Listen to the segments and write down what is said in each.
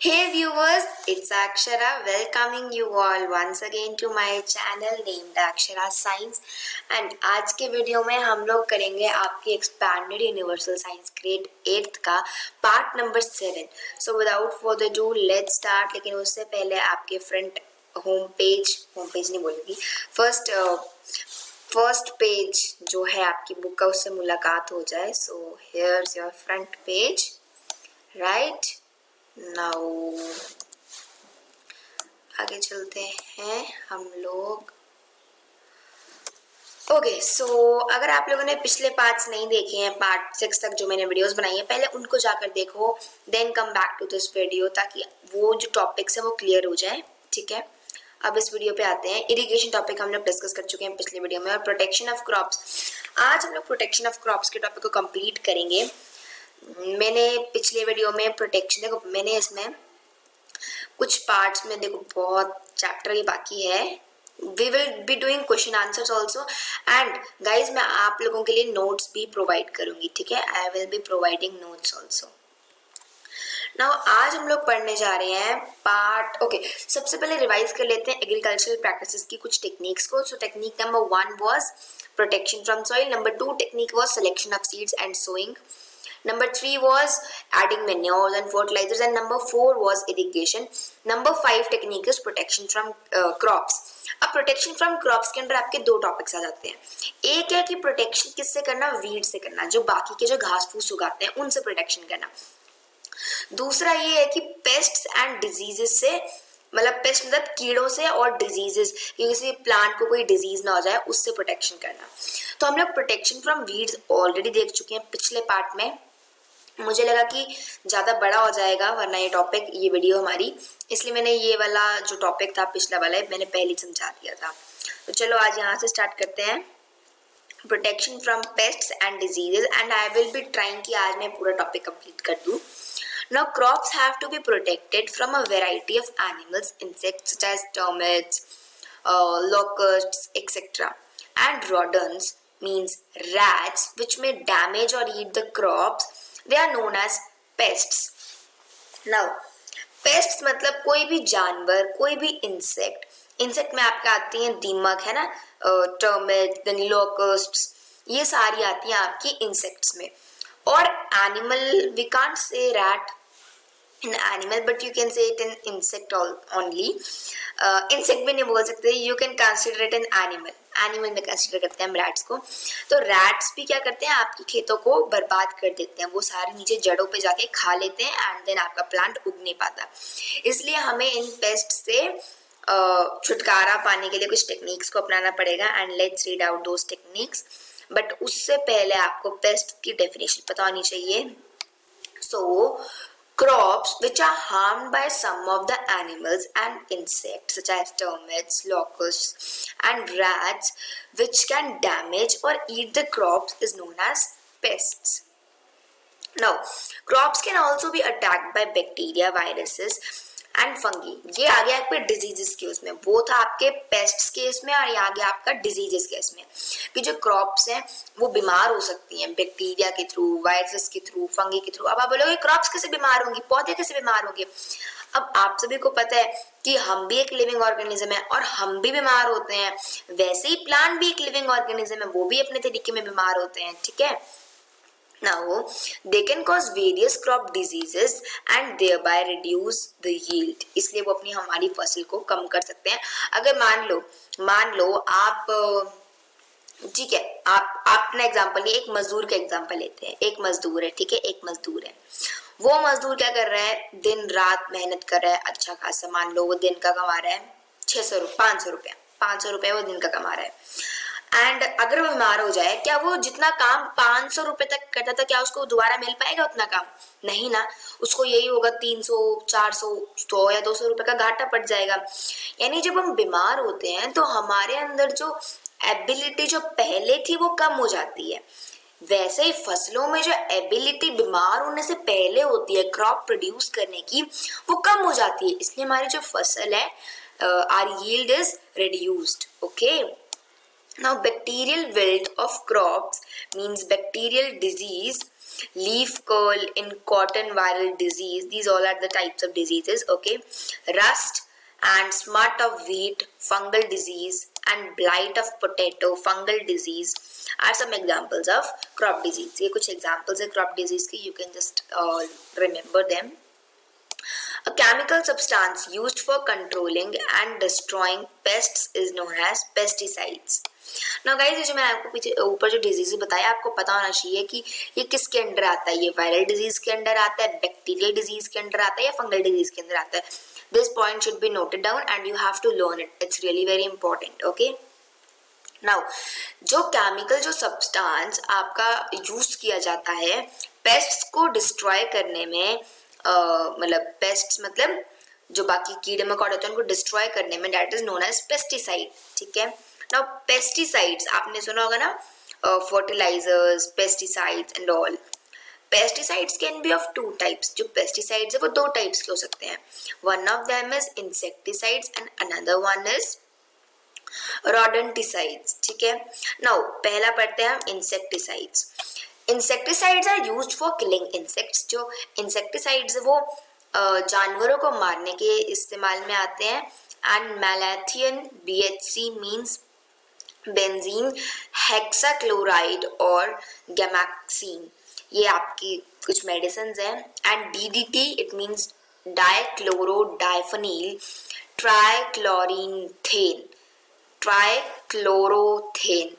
Hey viewers, it's Akshara welcoming you all once again to my channel named Akshara Science and आज के video में हम लोग करेंगे आपकी expanded universal science grade 8th का part number 7। So without further do let's start. लेकिन उससे पहले आपके फ्रंट होम पेज नहीं बोलेगी, फर्स्ट पेज जो है आपकी बुक का उससे मुलाकात हो जाए। So here's your front page, right now आगे चलते हैं हम लोग। ओके सो अगर आप लोगों ने पिछले पार्ट्स नहीं देखे हैं, पार्ट 6 तक जो मैंने वीडियोस बनाई है, पहले उनको जाकर देखो, then come back to this video, ताकि वो जो टॉपिक्स है वो क्लियर हो जाए। ठीक है, अब इस वीडियो पे आते हैं। इरिगेशन टॉपिक हम लोग डिस्कस कर चुके हैं पिछले वीडियो में, और प्रोटेक्शन ऑफ क्रॉप्स। आज हम लोग प्रोटेक्शन ऑफ क्रॉप्स के टॉपिक को कंप्लीट करेंगे। मैंने पिछले वीडियो में प्रोटेक्शन, देखो मैंने इसमें कुछ पार्ट्स में, देखो बहुत चैप्टर ही बाकी है। We will be doing question answers also, and guys मैं आप लोगों के लिए नोट्स भी प्रोवाइड करूंगी। ठीक है, I will be providing notes also. Now आज हम लोग पढ़ने जा रहे हैं पार्ट। ओके, सबसे पहले रिवाइज कर लेते हैं एग्रीकल्चरल प्रैक्टिसेस की कुछ टेक्निक्स को। So technique number 1 was protection from soil, number 2 technique was selection of seeds and sowing, number 3 was adding manures and fertilizers, and number 4 was irrigation. number 5 technique is protection from crops. अब protection from crops के अंदर आपके दो topics आ जाते हैं। एक है कि प्रोटेक्शन किससे करना, वीड से करना, जो बाकी के जो घास फूस उगाते हैं उनसे प्रोटेक्शन करना। दूसरा ये है कि पेस्ट्स एंड डिजीजेस से, मतलब पेस्ट मतलब कीड़ों से, और डिजीजेस कि किसी प्लांट को कोई डिजीज ना हो जाए उससे प्रोटेक्शन करना। तो हम लोग प्रोटेक्शन फ्रॉम वीड्स ऑलरेडी देख चुके हैं पिछले पार्ट में। मुझे लगा कि ज़्यादा बड़ा हो जाएगा वरना ये टॉपिक, ये वीडियो हमारी, इसलिए मैंने ये वाला जो टॉपिक था पिछला वाला मैंने पहले समझा दिया था। तो चलो आज यहाँ से स्टार्ट करते हैं, protection from pests and diseases, and I will be trying कि आज मैं पूरा टॉपिक कंप्लीट कर दूँ। Now crops have to be protected from a variety of animals, insects such as termites, locusts, etc. And rodents means rats which may damage or eat the crops. They are known as pests. Now pests मतलब कोई भी जानवर, कोई भी insect. Insect में आपके आती हैं दीमक, है ना, टर्मिट, देन लोकस्ट्स, ये सारी आती हैं आपकी इंसेक्ट्स में। और animal, we can't say rat in animal but you can say it in insect only. Insect भी नहीं बोल सकते, you can consider it in animal. Animal में कंसिडर करते हैं हम रैट्स को। तो रैट्स भी क्या करते हैं, आपकी खेतों को बर्बाद कर देते हैं, वो सारे नीचे जड़ों पे जाके खा लेते हैं, एंड देन आपका प्लांट उग नहीं पाता। इसलिए हमें इन पेस्ट से छुटकारा पाने के लिए कुछ टेक्निक्स को अपनाना पड़ेगा, and let's read out those techniques. But उससे पहले आपको पेस्ट की डेफिनेशन पता होनी चाहिए। सो crops which are harmed by some of the animals and insects such as termites, locusts and rats which can damage or eat the crops is known as pests. Now crops can also be attacked by bacteria, viruses and fungi. ये आ गया आपके diseases के उसमें, वो था आपके pests case में, और ये आ गया आपका डिजीजेस केस में कि जो क्रॉप्स हैं वो बीमार हो सकती हैं बैक्टीरिया के थ्रू, वायरसेस के थ्रू, फंगी के थ्रू। अब आप बोलोगे क्रॉप्स कैसे बीमार होंगी, पौधे कैसे बीमार होंगे? अब आप सभी को पता है कि हम भी एक लिविंग ऑर्गेनिज्म है और हम भी बीमार होते हैं, वैसे ही प्लांट भी एक लिविंग ऑर्गेनिज्म है, वो भी अपने तरीके में बीमार होते हैं। ठीक है, now they can cause various crop diseases and thereby reduce the yield. इसलिए वो अपनी हमारी फसल को कम कर सकते हैं। अगर मान लो आप, ठीक है, आप अपना एग्जांपल लिए, एक मजदूर का एग्जांपल लेते हैं। एक मजदूर है, ठीक है, एक मजदूर है। वो मजदूर क्या कर रहा है, दिन रात मेहनत कर रहा है, अच्छा खासा, मान लो वो दिन का कमा रहा है 500 रुपये वो दिन का कमा रहा है। एंड अगर वो बीमार हो जाए, क्या वो जितना काम 500 रुपए तक करता था, क्या उसको दोबारा मिल पाएगा उतना काम? नहीं ना, उसको यही होगा 300, 400, 100 या 200 रुपए का घाटा पड़ जाएगा। यानी जब हम बीमार होते हैं तो हमारे अंदर जो एबिलिटी जो पहले थी वो कम हो जाती है। वैसे ही फसलों में जो एबिलिटी बीमार होने से पहले होती है क्रॉप प्रोड्यूस करने की, वो कम हो जाती है। इसलिए हमारी जो फसल है, our yield is reduced. Okay, now bacterial wilt of crops means bacterial disease leaf curl in cotton viral disease, these all are the types of diseases. Okay, rust and smut of wheat, fungal disease, and blight of potato, fungal disease are some examples of crop disease. ये कुछ examples है crop disease की, you can just remember them. A chemical substance used for controlling and destroying pests is known as pesticides. Now guys, ये जो मैंने आपको पीछे ऊपर जो डिजीज बताया, आपको पता होना चाहिए कि ये किसके अंडर आता है. ये वायरल डिजीज के अंडर आता है, बैक्टीरियल डिजीज के अंदर आता है, या फंगल डिजीज के अंदर आता है. This point should be noted down and you have to learn it. It's really very important. Okay, now जो केमिकल जो सब्सटेंस आपका यूज किया जाता है पेस्ट्स को डिस्ट्रॉय करने में, मतलब पेस्ट्स मतलब जो बाकी कीड़े मकोड़े होते हैं उनको डिस्ट्रॉय करने में, that is known as pesticide. ठीक है. नाउ पेस्टिसाइड्स आपने सुना होगा ना, fertilisers, pesticides and all. Pesticides can be of two types. जो पेस्टिसाइड्स है वो दो टाइप्स के हो सकते हैं. One of them is insecticides and another one is rodenticides. ठीक है. नाउ पहला पढ़ते हैं हम insecticides. Insecticides are used for killing insects. जो इंसेक्टिसाइड्स वो जानवरों को मारने के इस्तेमाल में आते हैं. And malathion BHC means benzene hexachloride और गैमाक्सीन, ये आपकी कुछ मेडिसिन हैं. And DDT it means dichlorodiphenyl trichloroethane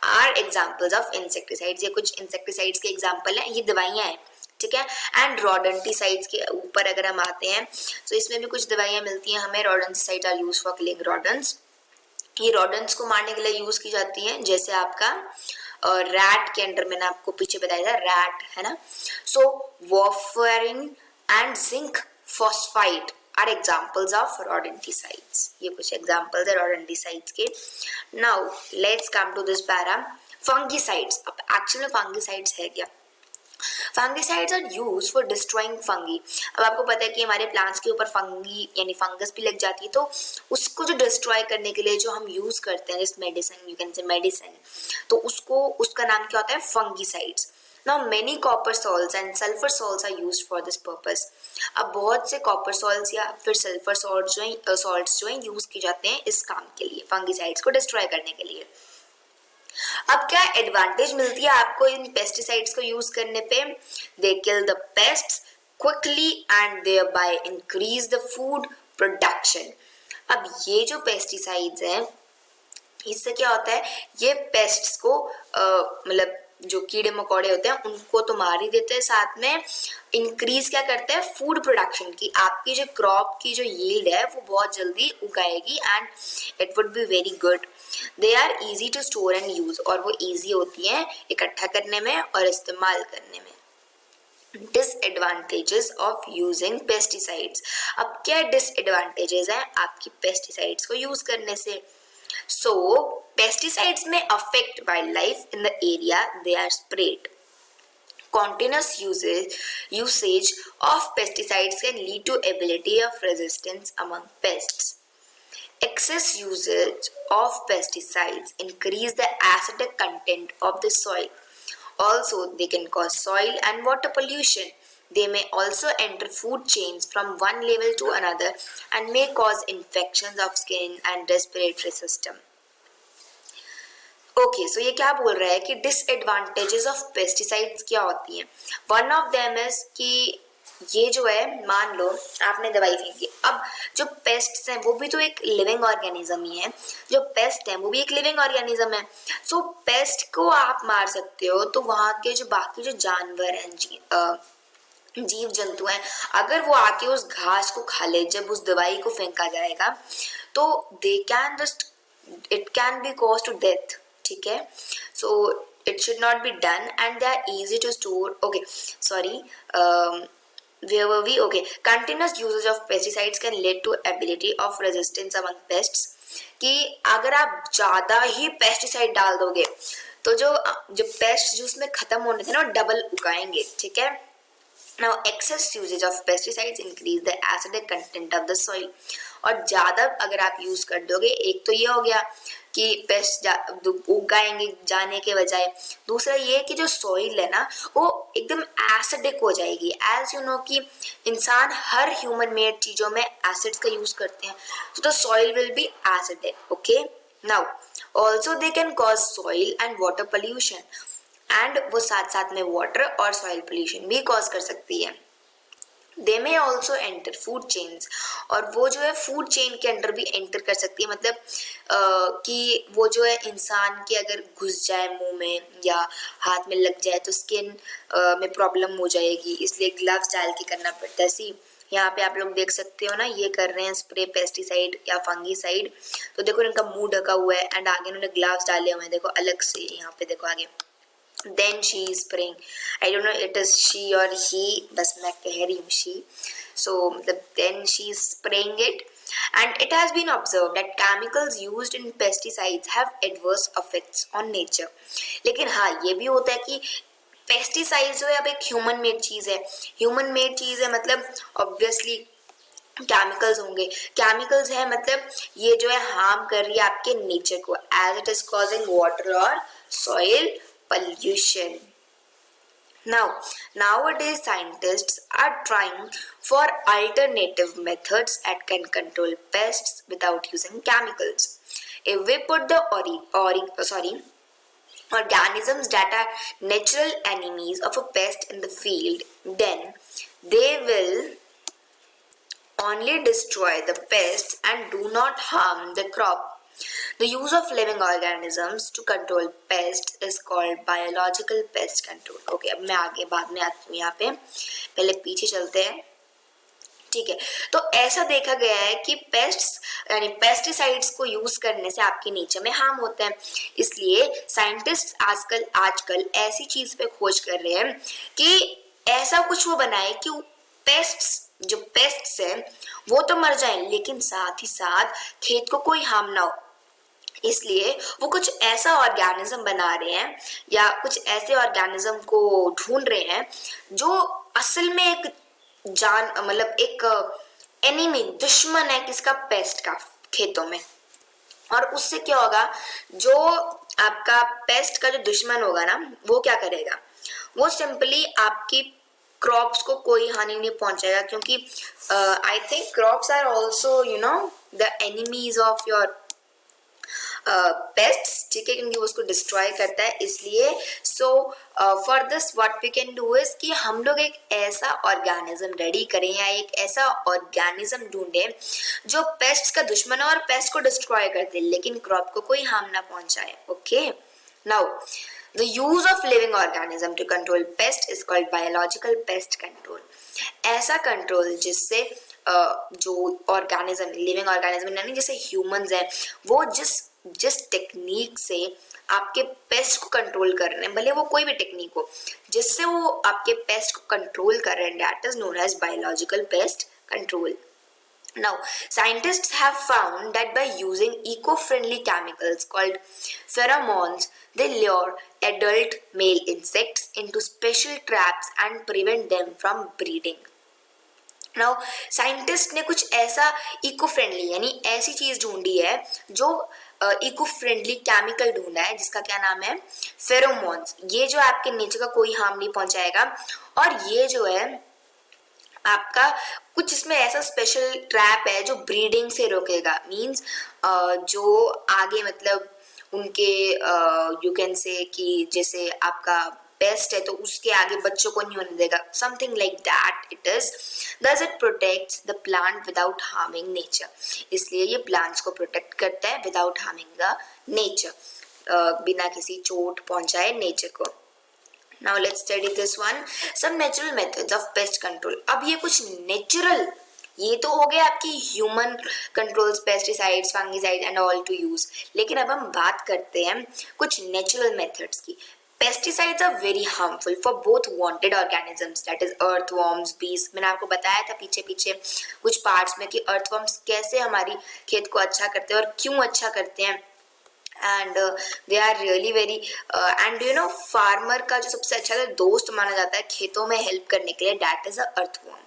are examples of insecticides. ये कुछ इंसेक्टिसाइड्स के एग्जाम्पल हैं, ये दवाइयाँ हैं. ठीक है. एंड रोडेंटिसाइड्स के ऊपर अगर हम आते हैं तो इसमें भी कुछ दवाइयाँ मिलती हैं हमें. Rodenticides are use for killing rodents. ये रोडेंट्स को मारने के लिए यूज की जाती हैं. जैसे आपका रैट के अंडर मैंने आपको पीछे बताया था, रैट है ना. So warfarin and zinc phosphide are examples of rodenticides. ये कुछ एग्जाम्पल्स है रोडेंटिसाइड्स के. Now let's come to this para fungicides. अब एक्चुअली में फंगिसाइड्स है क्या? Fungicides are use for destroying fungi. अब आपको पता है कि हमारे प्लांट्स के ऊपर फंगी यानी फंगस भी लग जाती है, तो उसको जो डिस्ट्रॉय करने के लिए जो हम यूज करते हैं इस मेडिसिन, यू कैन से मेडिसिन, तो उसका नाम क्या होता है? Fungicides. Now many copper salts and sulfur salts are used for this purpose. अब बहुत से कॉपर सॉल्ट्स या फिर सल्फर सॉल्ट्स जो हैं यूज किए जाते हैं इस काम के लिए, फंगिसाइड्स को डिस्ट्रॉय करने के लिए. अब क्या एडवांटेज मिलती है आपको इन पेस्टिसाइड्स को यूज करने पे? They kill the pests quickly and thereby increase the food production. अब ये जो पेस्टिसाइड्स हैं इससे क्या होता है, ये पेस्ट्स को मतलब जो कीड़े मकोड़े होते हैं उनको तो मार ही देते हैं, साथ में इंक्रीज क्या करते हैं? फूड प्रोडक्शन की. आपकी जो क्रॉप की जो यील्ड है वो बहुत जल्दी उगाएगी and it would be very good. They are easy to store and use, और वो इजी होती हैं इकट्ठा करने में और इस्तेमाल करने में. Disadvantages of using pesticides. अब क्या डिसएडवांटेजेस हैं आपकी पेस्टिसाइड्स को यूज करने से? So, pesticides may affect wildlife in the area they are sprayed. Continuous usage of pesticides can lead to ability of resistance among pests. Excess usage of pesticides increase the acidic content of the soil. Also, they can cause soil and water pollution. They may also enter food chains from one level to another and may cause infections of skin and respiratory system. Okay, so ये क्या बोल रहा है कि disadvantages of pesticides क्या होती हैं? One of them is कि ये जो है, मान लो आपने दवाई फेंकी. अब जो पेस्ट्स हैं वो भी तो एक लिविंग ऑर्गेनिज्म ही है. जो पेस्ट हैं वो भी एक लिविंग ऑर्गेनिज्म है. सो पेस्ट को आप मार सकते हो तो वहाँ के जो बाकी जो जानवर हैं, जीव जंतु हैं, अगर वो आके उस घास को खा ले जब उस दवाई को फेंका जाएगा, तो they can just it can be cause to death. ठीक है. So it should not be done and they are easy to store. Okay, sorry, where were we? Okay, continuous usage of pesticides can lead to ability of resistance among pests. कि अगर आप ज़्यादा ही pesticide डाल दोगे तो जो paste जो उसमें ख़त्म होने थे ना वो डबल उगाएंगे. ठीक है. Now excess usage of pesticides increase the acidic content of the soil. और ज़्यादा अगर आप यूज़ कर दोगे, एक तो ये हो गया कि पेस्ट उगाएंगे जाने के बजाय। दूसरा ये कि जो सॉइल है ना वो एकदम एसिडिक हो जाएगी। एज यू नो कि इंसान हर ह्यूमन मेड चीज़ों में एसिड्स का यूज़ करते हैं, तो the soil will be acidic. Okay, now also they can cause soil and water pollution, and वो साथ साथ में वाटर और सॉइल पोल्यूशन भी कॉज कर सकती है। They may also enter food chains, और वो जो है फूड चेन के अंडर भी एंटर कर सकती है, मतलब कि वो जो है इंसान के अगर घुस जाए मुंह में या हाथ में लग जाए तो स्किन में प्रॉब्लम हो जाएगी, इसलिए ग्लव्स डाल के करना पड़ता है। सी यहाँ पे आप लोग देख सकते हो ना, ये कर रहे हैं स्प्रे पेस्टिसाइड या फंगीसाइड, तो देखो इनका मुंह ढका हुआ है एंड आगे इन्होंने ग्लव्स डाले हुए हैं, देखो अलग से, यहाँ पे देखो आगे। Then she is spraying, I don't know it is she or he, बस मैं कह रही हूँ she, so then she is spraying it, and it has been observed that chemicals used in pesticides have adverse effects on nature। लेकिन हाँ ये भी होता है कि पेस्टिसाइड्स जो है अब एक ह्यूमन मेड चीज़ है, ह्यूमन मेड चीज़ है मतलब ऑब्वियसली केमिकल्स होंगे, केमिकल्स है मतलब ये जो है हार्म कर रही है आपके नेचर को, as it is causing water और soil pollution। Now, nowadays scientists are trying for alternative methods that can control pests without using chemicals. If we put the organisms that are natural enemies of a pest in the field, then they will only destroy the pests and do not harm the crop। The use of living organisms to control pests is called biological pest control। Okay, अब मैं आगे बाद में आती हूँ, यहाँ पे पहले पीछे चलते हैं। ठीक है, तो ऐसा देखा गया है कि पेस्ट्स यानी पेस्टिसाइड्स को यूज करने से आपके नेचर में हार्म होता है, इसलिए साइंटिस्ट आजकल ऐसी चीज पे खोज कर रहे हैं कि ऐसा कुछ वो बनाए कि जो पेस्ट्स है वो तो मर जाएं लेकिन साथ ही साथ खेत को कोई हार्म ना हो। इसलिए वो कुछ ऐसा ऑर्गेनिज्म बना रहे हैं या कुछ ऐसे ऑर्गेनिज्म को ढूंढ रहे हैं जो असल में एक मतलब एक एनिमी दुश्मन है किसका, पेस्ट का, खेतों में। और उससे क्या होगा, जो आपका पेस्ट का जो दुश्मन होगा ना वो क्या करेगा, वो सिंपली आपकी क्रॉप्स को कोई हानि नहीं पहुंचाएगा, क्योंकि I think crops are also you know the enemies of your pests. ठीक है, क्योंकि वो उसको डिस्ट्रॉय करता है, इसलिए so for this what we can do is कि हम लोग एक ऐसा ऑर्गेनिज्म रेडी करें या एक ऐसा ऑर्गेनिज्म ढूंढें जो पेस्ट्स का दुश्मन है और पेस्ट को डिस्ट्रॉय कर दे लेकिन क्रॉप को कोई हार्म ना पहुंचाए। Okay, now the use of living organism to control pest is called biological pest control। ऐसा कंट्रोल जिससे जो ऑर्गेनिज्म लिविंग ऑर्गेनिज्म यानी जैसे ह्यूमंस है वो जिस टेक्निक से आपके पेस्ट को कंट्रोल कर रहे हैं, भले वो कोई भी टेक्निक हो, जिससे वो आपके पेस्ट को कंट्रोल कर रहे हैं, that is known as biological pest control. Now, scientists have found that by using eco-friendly chemicals called pheromones, they lure adult male insects into special traps and prevent them from breeding। Now, scientists ने कुछ ऐसा eco-friendly यानी ऐसी चीज ढूंढी है जो eco friendly chemical ढूंढा है जिसका क्या नाम है, फेरोमोन्स। ये जो आपके नेचर का कोई हार्म नहीं पहुंचाएगा और ये जो है आपका कुछ इसमें ऐसा स्पेशल ट्रैप है जो ब्रीडिंग से रोकेगा, मींस जो आगे मतलब उनके यू कैन से कि जैसे आपका पेस्ट है तो उसके आगे बच्चों को नहीं होने देगा, something like that it is. Thus it protects the plant without harming nature, इसलिए ये प्लांट्स को प्रोटेक्ट करता है विदाउट हार्मिंग द नेचर, बिना किसी चोट पहुंचाए नेचर को। Now let's study this one, some natural methods of pest control। अब ये कुछ नेचुरल, ये तो हो गया आपकी human controls, pesticides, fungicide and all to use, लेकिन अब हम बात करते हैं कुछ नेचुरल मेथड्स की। Pesticides are very harmful for both wanted organisms that is earthworms, bees. मैंने आपको बताया था पीछे पीछे कुछ पार्ट्स में कि अर्थवर्म्स कैसे हमारी खेत को अच्छा करते हैं और क्यों अच्छा करते हैं, and they are really very and you know farmer का जो सबसे अच्छा दोस्त माना जाता है खेतों में हेल्प करने के लिए, दैट इज अ अर्थवर्म।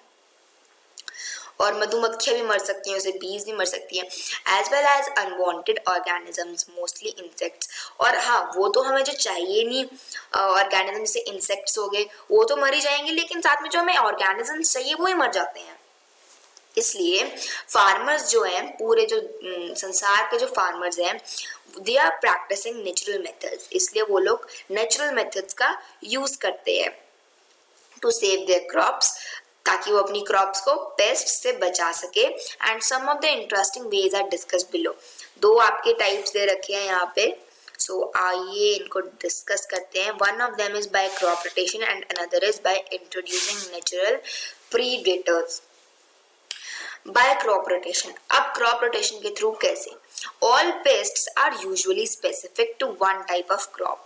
और मधुमक्खियां भी मर सकती हैं उससे, बीज भी मर सकती हैं, as well as unwanted organisms mostly insects. और हाँ, वो तो हमें जो चाहिए नहीं ऑर्गेनिज्म, जैसे इंसेक्ट्स हो गए वो तो मर ही जाएंगे, लेकिन साथ में जो हमें ऑर्गेनिजम्स चाहिए वो ही मर जाते हैं। इसलिए फार्मर्स जो हैं, पूरे जो संसार के जो फार्मर्स हैं, they are practising natural methods, इसलिए वो लोग नेचुरल मेथड्स का यूज करते हैं टू सेव देयर क्रॉप्स, ताकि वो अपनी क्रॉप्स को पेस्ट से बचा सके। And some of the interesting ways are discussed below. दो आपके टाइप्स दे रखे हैं यहाँ पे, सो आइए इनको डिस्कस करते हैं। One of them is by crop rotation and another is by introducing natural predators. By crop rotation, अब क्रॉप रोटेशन के थ्रू कैसे? All pests are usually specific to one type of crop.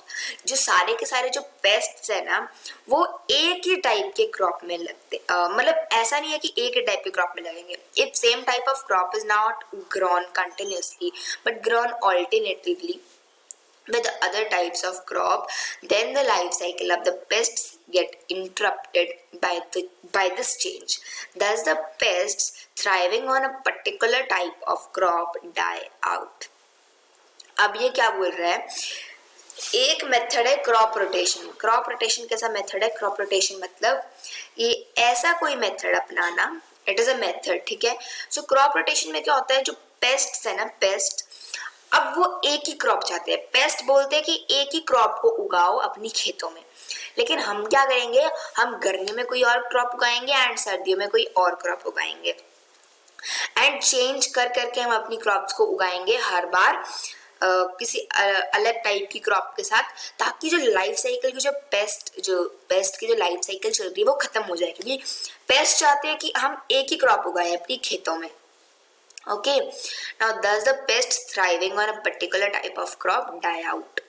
जो सारे के सारे जो पेस्ट्स है ना, वो एक ही टाइप के क्रॉप में लगते, मतलब ऐसा नहीं है कि एक ही टाइप के क्रॉप में लगेंगे। If same type of crop is not grown continuously but grown alternatively with other types of crop, then the life cycle of the pests get interrupted by this change. Thus the pests thriving on a particular type of crop die out. अब ये क्या बोल रहा है? एक method है crop rotation. Crop rotation कैसा method है? क्रॉप रोटेशन मतलब ये ऐसा कोई मेथड अपनाना, इट इज अ मेथड, ठीक है। सो क्रॉप रोटेशन में क्या होता है, जो पेस्ट्स है ना, पेस्ट अब वो एक ही क्रॉप चाहते हैं। पेस्ट बोलते हैं कि एक ही क्रॉप को उगाओ अपनी खेतों में, लेकिन हम क्या करेंगे, हम गर्मियों में कोई और क्रॉप उगाएंगे एंड सर्दियों में कोई और क्रॉप उगाएंगे, एंड चेंज कर करके हम अपनी क्रॉप्स को उगाएंगे हर बार किसी अलग टाइप की क्रॉप के साथ, ताकि जो लाइफ साइकिल की जो पेस्ट की जो लाइफ साइकिल चल रही है वो खत्म हो जाए, क्योंकि पेस्ट चाहते हैं कि हम एक ही क्रॉप उगाएं अपनी खेतों में। Okay, now thus the pests thriving on a particular type of crop die out.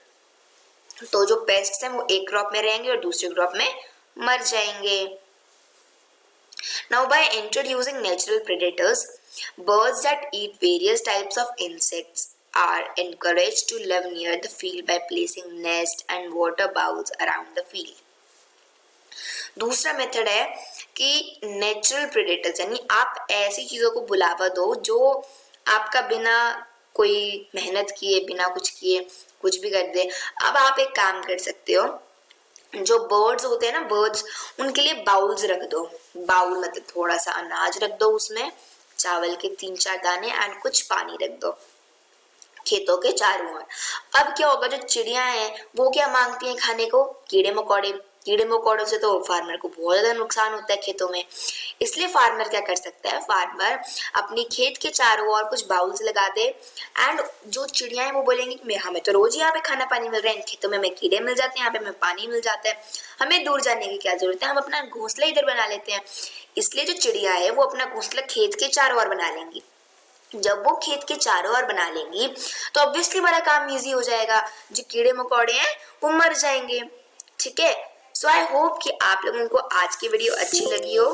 तो जो pests हैं वो एक क्रॉप में रहेंगे और दूसरे क्रॉप में मर जाएंगे। Now by introducing natural predators, birds that eat various types of insects are encouraged to live near the field by placing nest and water bowls around the field. दूसरा मेथड है कि नेचुरल प्रेडेटर्स, यानी आप ऐसी चीज़ों को बुलावा दो जो आपका बिना कोई मेहनत किए, बिना कुछ किए कुछ भी कर दे। अब आप एक काम कर सकते हो, जो बर्ड्स होते हैं ना, बर्ड्स, उनके लिए बाउल्स रख दो। बाउल मतलब थोड़ा सा अनाज रख दो, उसमें चावल के 3-4 दाने एंड कुछ पानी रख दो खेतों के चारों ओर। अब क्या होगा, जो चिड़िया हैं वो क्या मांगती हैं खाने को? कीड़े मकोड़े। कीड़े मकोड़ों से तो फार्मर को बहुत ज़्यादा नुकसान होता है खेतों में। इसलिए फार्मर क्या कर सकता है, फार्मर अपनी खेत के चारों ओर कुछ बाउल्स लगा दे, एंड जो चिड़िया हैं वो बोलेंगी कि हमें तो रोज ही यहाँ पे खाना पानी मिल रहा है, खेतों में हमें कीड़े मिल जाते हैं, यहाँ पे हमें पानी मिल जाता है, हमें दूर जाने की क्या जरूरत है, हम अपना घोंसला इधर बना लेते हैं। इसलिए जो चिड़िया है वो अपना घोंसला खेत के चारों ओर बना लेंगी। जब वो खेत के चारों ओर बना लेंगी तो ऑब्वियसली हमारा काम इजी हो जाएगा, जो कीड़े मकोड़े हैं वो मर जाएंगे, ठीक है। सो आई होप कि आप लोगों को आज की वीडियो अच्छी लगी हो,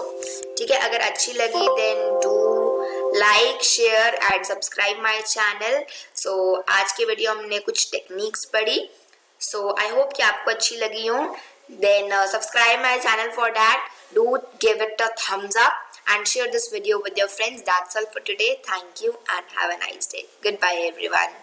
ठीक है। अगर अच्छी लगी then do like, share and subscribe my channel. So आज की वीडियो हमने कुछ टेक्निक्स पढ़ी, सो आई होप कि आपको अच्छी लगी हो। Then subscribe my channel for that, do give it a thumbs up and share this video with your friends. That's all for today. Thank you and have a nice day. Goodbye everyone.